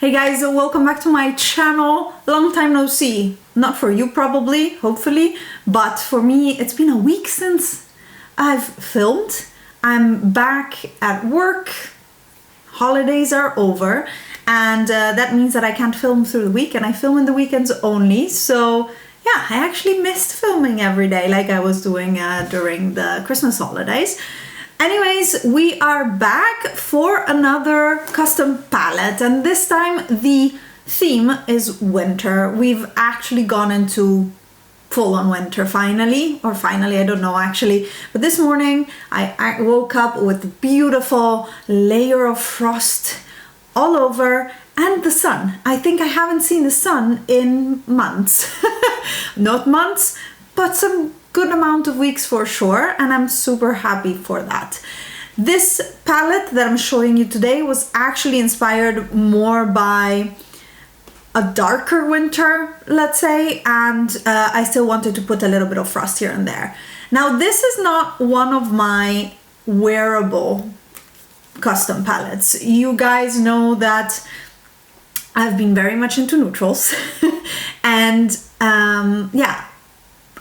Hey guys, welcome back to my channel. Long time no see. Not for you probably, hopefully, but for me it's been a week since I've filmed. I'm back at work, holidays are over, and that means that I can't film through the week and I film in the weekends only. So yeah, I actually missed filming every day like I was doing during the Christmas holidays. Anyways, we are back for another custom palette, and this time the theme is winter. We've actually gone into full-on winter finally, or finally, I don't know actually, but this morning I woke up with a beautiful layer of frost all over and the sun. I think I haven't seen the sun in months. Not months, but some good amount of weeks for sure, and I'm super happy for that. This palette that I'm showing you today was actually inspired more by a darker winter, let's say, and I still wanted to put a little bit of frost here and there. Now, this is not one of my wearable custom palettes. You guys know that I've been very much into neutrals and yeah,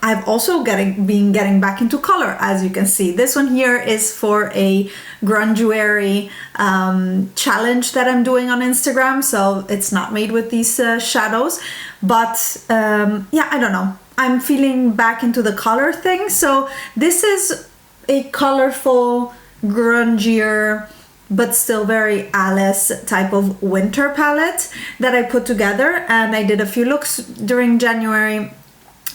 I've also been getting back into color, as you can see. This one here is for a grunguary challenge that I'm doing on Instagram, so it's not made with these shadows. But yeah, I don't know. I'm feeling back into the color thing. So this is a colorful, grungier, but still very Alice type of winter palette that I put together. And I did a few looks during January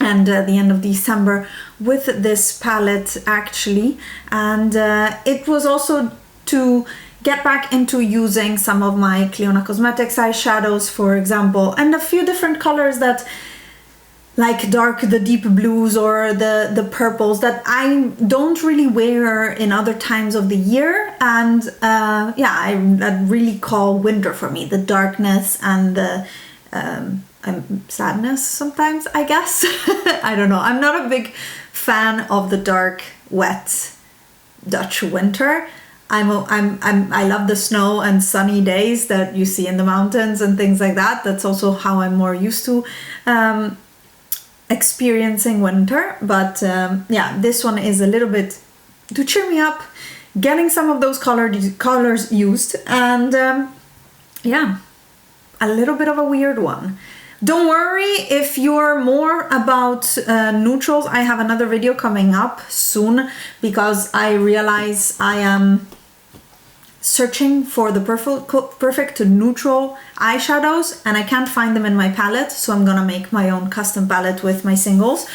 and the end of December with this palette actually, and it was also to get back into using some of my Clionadh Cosmetics eyeshadows, for example, and a few different colors that like the deep blues or the purples that I don't really wear in other times of the year, and yeah, that really call winter for me, the darkness and the sadness sometimes, I guess. I don't know. I'm not a big fan of the dark, wet Dutch winter. I love the snow and sunny days that you see in the mountains and things like that. That's also how I'm more used to experiencing winter. But yeah, this one is a little bit to cheer me up, getting some of those colors used, and yeah, a little bit of a weird one. Don't worry if you're more about neutrals. I have another video coming up soon because I realize I am searching for the perfect neutral eyeshadows and I can't find them in my palette, so I'm gonna make my own custom palette with my singles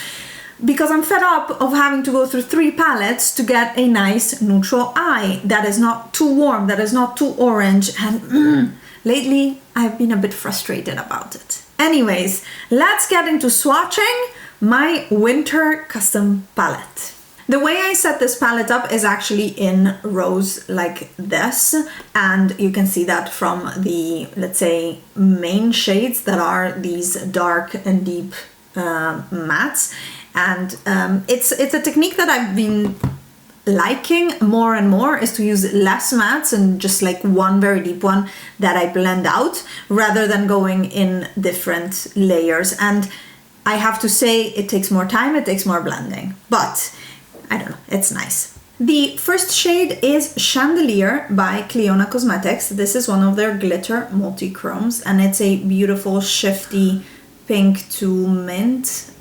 because I'm fed up of having to go through 3 palettes to get a nice neutral eye that is not too warm, that is not too orange, and lately I've been a bit frustrated about it. Anyways, let's get into swatching my winter custom palette. The way I set this palette up is actually in rows like this, and you can see that from the, let's say, main shades that are these dark and deep mattes, and it's a technique that I've been liking more and more, is to use less mattes and just like one very deep one that I blend out rather than going in different layers. And I have to say it takes more time, it takes more blending, but I don't know, it's nice. The first shade is Chandelier by Clionadh Cosmetics. This is one of their glitter multi-chromes and it's a beautiful shifty pink to mint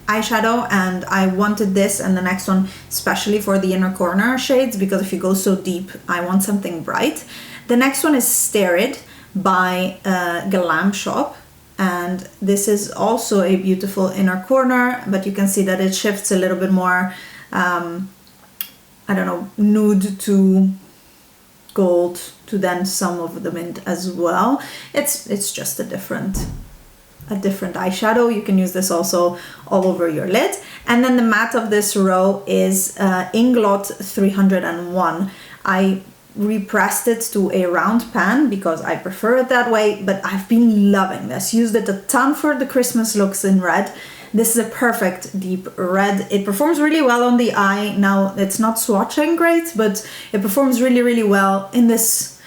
eyeshadow, and I wanted this and the next one especially for the inner corner shades because if you go so deep I want something bright. The next one is Steryd by Glamshop, and this is also a beautiful inner corner, but you can see that it shifts a little bit more I don't know, nude to gold to then some of the mint as well. It's just a different eyeshadow. You can use this also all over your lid. And then the matte of this row is Inglot 301. I repressed it to a round pan because I prefer it that way, but I've been loving this. Used it a ton for the Christmas looks in red. This is a perfect deep red. It performs really well on the eye. Now, it's not swatching great, but it performs really, really well in this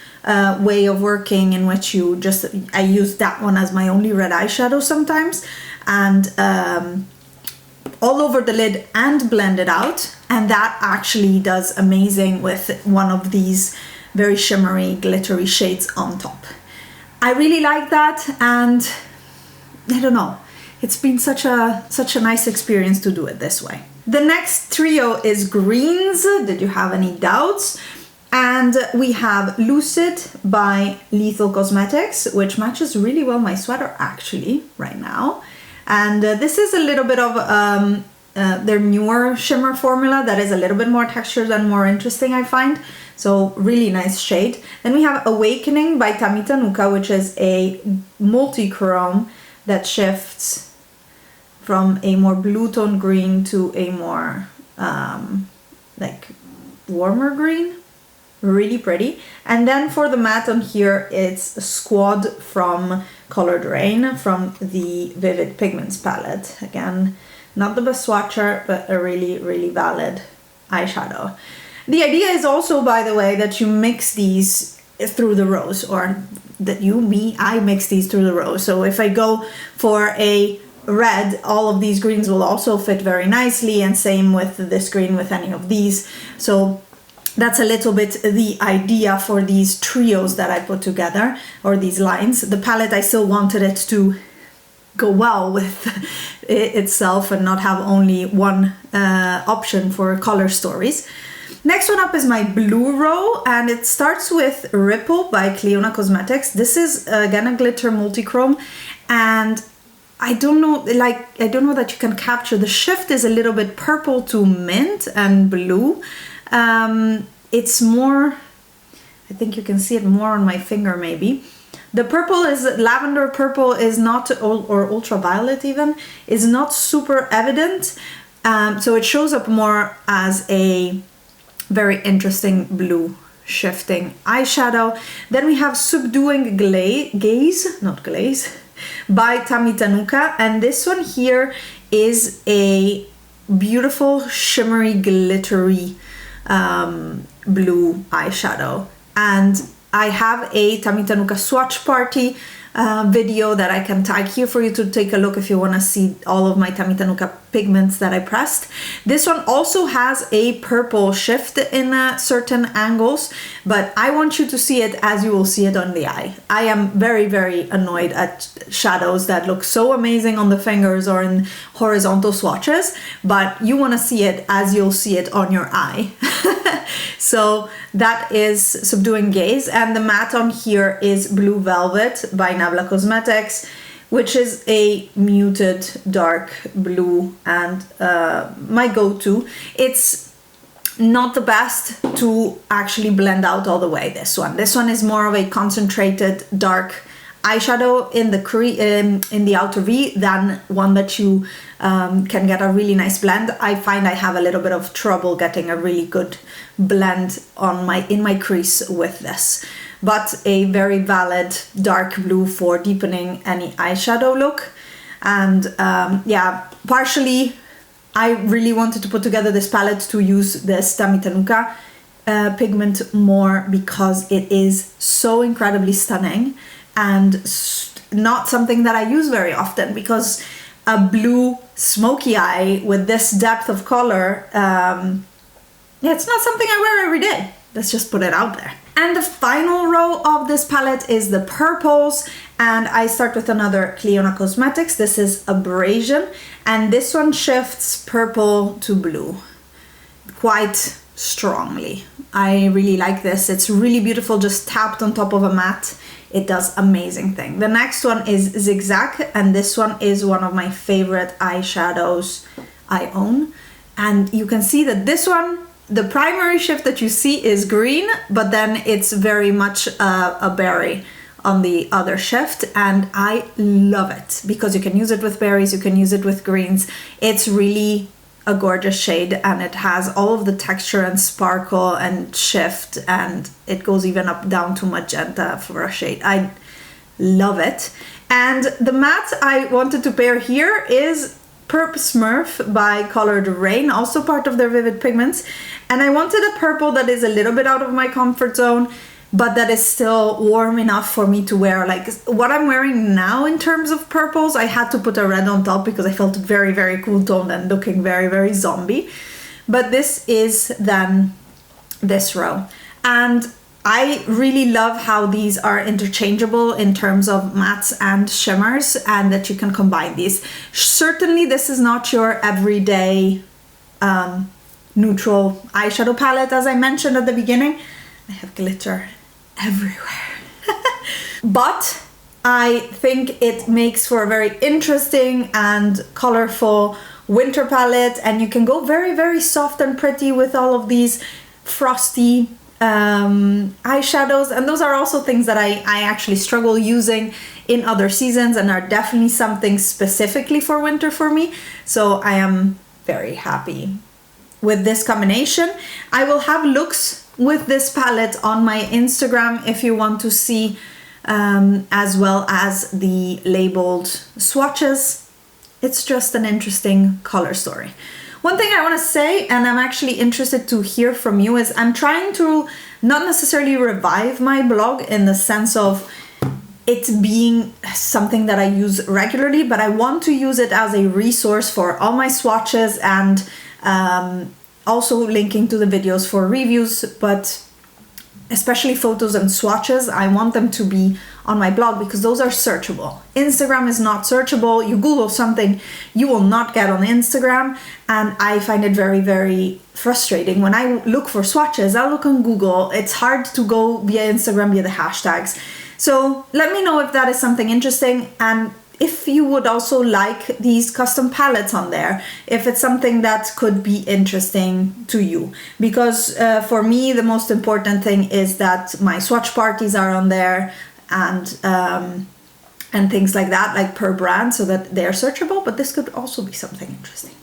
way of working in which I use that one as my only red eyeshadow sometimes, and all over the lid and blend it out, and that actually does amazing with one of these very shimmery glittery shades on top. I really like that, and I don't know, it's been such a nice experience to do it this way. The next trio is greens. Did you have any doubts? And we have Lucid by Lethal Cosmetics, which matches really well my sweater actually right now. And this is a little bit of their newer shimmer formula that is a little bit more textured and more interesting, I find. So really nice shade. Then we have Awakening by Tanuka, which is a multi-chrome that shifts from a more blue tone green to a more like warmer green. Really pretty. And then for the matte on here, it's Squad from Colored Rain from the Vivid Pigments palette. Again, not the best swatcher, but a really, really valid eyeshadow. The idea is also, by the way, that you mix these through the rows, or that I mix these through the rows. So if I go for a red, all of these greens will also fit very nicely, and same with this green with any of these. So that's a little bit the idea for these trios that I put together, or these lines. The palette, I still wanted it to go well with itself and not have only one option for color stories. Next one up is my blue row, and it starts with Ripple by Clionadh Cosmetics. This is again a glitter multi-chrome, and I don't know that you can capture. The shift is a little bit purple to mint and blue. It's more, I think you can see it more on my finger maybe. The purple is, lavender purple is not, or ultraviolet even, is not super evident. So it shows up more as a very interesting blue shifting eyeshadow. Then we have Subduing Gaze, not Glaze, by Tanuka, and this one here is a beautiful shimmery glittery blue eyeshadow. And I have a Tanuka swatch party video that I can tag here for you to take a look if you want to see all of my Tanuka pigments that I pressed. This one also has a purple shift in certain angles, but I want you to see it as you will see it on the eye. I am very, very annoyed at shadows that look so amazing on the fingers or in horizontal swatches, but you want to see it as you'll see it on your eye. So that is Subduing Gaze, and the matte on here is Blue Velvet by Nabla Cosmetics, which is a muted dark blue, and my go-to. It's not the best to actually blend out all the way, this one. This one is more of a concentrated dark eyeshadow in the outer V than one that you can get a really nice blend. I find I have a little bit of trouble getting a really good blend in my crease with this, but a very valid dark blue for deepening any eyeshadow look. And yeah, partially I really wanted to put together this palette to use this Tanuka pigment more because it is so incredibly stunning and not something that I use very often, because a blue smoky eye with this depth of color, yeah, it's not something I wear every day. Let's just put it out there. And the final row of this palette is the purples, and I start with another Clionadh Cosmetics. This is Abrasion, and this one shifts purple to blue quite strongly. I really like this. It's really beautiful, just tapped on top of a matte. It does amazing thing. The next one is Zyg Zak, and this one is one of my favorite eyeshadows I own. And you can see that this one, the primary shift that you see is green, but then it's very much a berry on the other shift, and I love it because you can use it with berries, you can use it with greens. It's really a gorgeous shade, and it has all of the texture and sparkle and shift, and it goes even up down to magenta for a shade. I love it. And the matte I wanted to pair here is Purp Smurf by Colored Rain, also part of their Vivid Pigments. And I wanted a purple that is a little bit out of my comfort zone, but that is still warm enough for me to wear. Like what I'm wearing now in terms of purples, I had to put a red on top because I felt very, very cool toned and looking very, very zombie. But this is then this row. And I really love how these are interchangeable in terms of mattes and shimmers, and that you can combine these. Certainly this is not your everyday neutral eyeshadow palette, as I mentioned at the beginning. I have glitter everywhere. But I think it makes for a very interesting and colorful winter palette, and you can go very, very soft and pretty with all of these frosty eyeshadows. And those are also things that I actually struggle using in other seasons and are definitely something specifically for winter for me. So I am very happy with this combination. I will have looks with this palette on my Instagram if you want to see, as well as the labeled swatches. It's just an interesting color story. One thing I want to say, and I'm actually interested to hear from you, is I'm trying to not necessarily revive my blog in the sense of it being something that I use regularly, but I want to use it as a resource for all my swatches, and also linking to the videos for reviews, but especially photos and swatches. I want them to be on my blog because those are searchable. Instagram is not searchable. You Google something, you will not get on Instagram, and I find it very, very frustrating. When I look for swatches, I look on Google. It's hard to go via Instagram via the hashtags. So let me know if that is something interesting, and if you would also like these custom palettes on there, if it's something that could be interesting to you. Because for me, the most important thing is that my swatch parties are on there, and things like that, like per brand, so that they're searchable, but this could also be something interesting.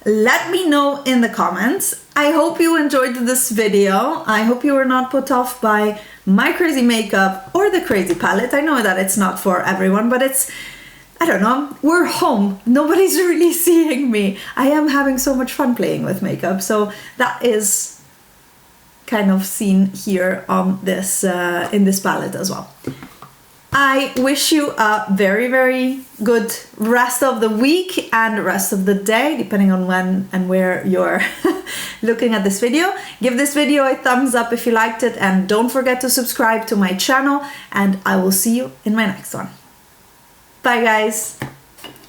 Let me know in the comments. I hope you enjoyed this video. I hope you were not put off by my crazy makeup or the crazy palette. I know that it's not for everyone, but it's, I don't know, we're home. Nobody's really seeing me. I am having so much fun playing with makeup, so that is kind of seen here on this in this palette as well. I wish you a very, very good rest of the week and rest of the day, depending on when and where you're looking at this video. Give this video a thumbs up if you liked it, and don't forget to subscribe to my channel, and I will see you in my next one. Bye guys!